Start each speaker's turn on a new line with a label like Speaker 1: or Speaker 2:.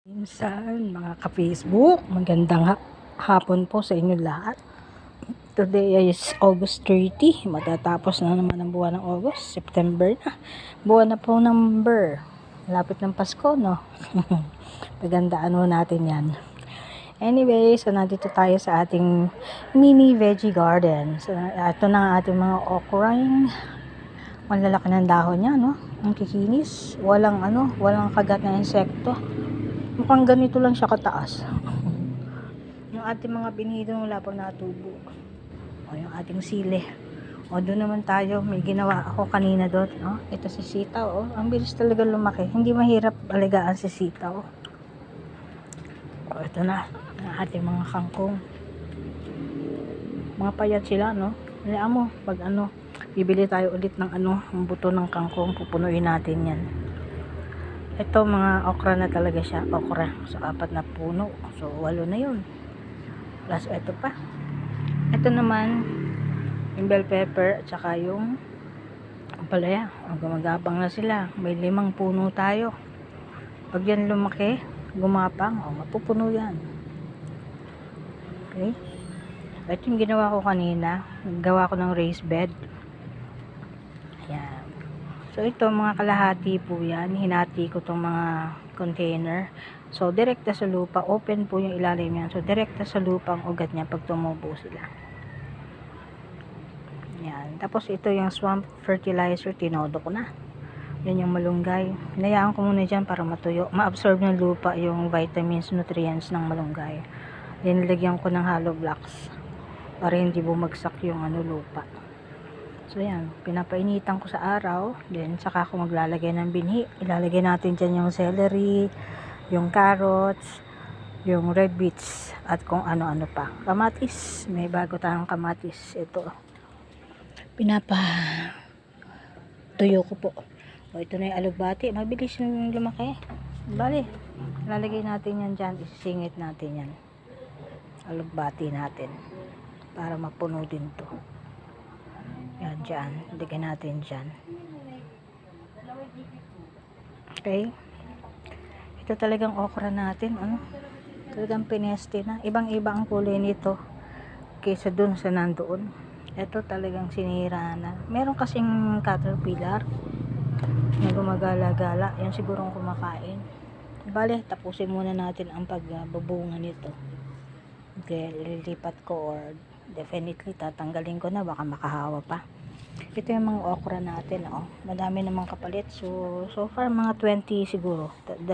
Speaker 1: Minsan, mga ka-Facebook, magandang hapon po sa inyo lahat. Today is August 30. Matatapos na naman ang buwan ng August. September na. Buwan na po number. Malapit ng Pasko, no? Pagandaan mo natin yan. Anyway, so nandito tayo sa ating mini veggie garden. So, ito na ang ating mga okrang. Ang lalaki ng dahon niya, no? Ang kikinis. Walang kagat na insekto. Mukhang ganito lang siya kataas. Yung ating mga binido wala pang natubo. O yung ating sili. O doon naman tayo, may ginawa ako kanina doon. O, ito si sitaw. O, ang bilis talaga lumaki. Hindi mahirap alagaan si sitaw. O, ito na. Ang ating mga kangkong. Mga payat sila, no? Alam mo, pag bibili tayo ulit ng ang buto ng kangkong, pupunuin natin yan. Ito mga okra na talaga siya, okra. So 4 na puno. So 8 na 'yun. Plus ito pa. Ito naman yung bell pepper at saka yung ampalaya. Gumagapang na sila. May 5 puno tayo. Pag yan lumaki, gumapang, mapupuno yan. Okay? Ito yung ginawa ko kanina. Naggawa ko ng raised bed. Ayan. So ito mga kalahati po yan, hinati ko tong mga container. So direkta sa lupa, open po yung ilalim yan. So direkta sa lupa ang ugat niya pag tumubo sila. Yan. Tapos ito yung swamp fertilizer, tinodo ko na. Yan yung malunggay. Hinayaan ko muna dyan para matuyo. Ma-absorb ng lupa yung vitamins, nutrients ng malunggay. Then nilagyan ko ng hollow blocks para hindi bumagsak yung lupa. So yan, pinapainitan ko sa araw, then saka ako maglalagay ng binhi. Ilalagay natin dyan yung celery, yung carrots, yung red beets, at kung ano-ano pa. Kamatis, may bago tayong kamatis. Ito, tuyo ko po. O ito na yung alugbati, mabilis yung lumaki. Bali, ilalagay natin yan dyan, isisingit natin yan. Alugbati natin, para mapuno din to. Yan dyan. Lagyan natin dyan. Okay. Ito talagang okra natin. Talagang pineste na. Ibang-iba ang kulay nito kaysa dun sa nandoon. Ito talagang sinira na. Meron kasing caterpillar na gumagala-gala. Yan sigurong kumakain. Bale, tapusin muna natin ang pagbubunga nito. Okay, lilipat ko or definitely tatanggalin ko na, baka makahawa pa. Ito yung mga okra natin, madami namang kapalit. So far mga 20 siguro, 20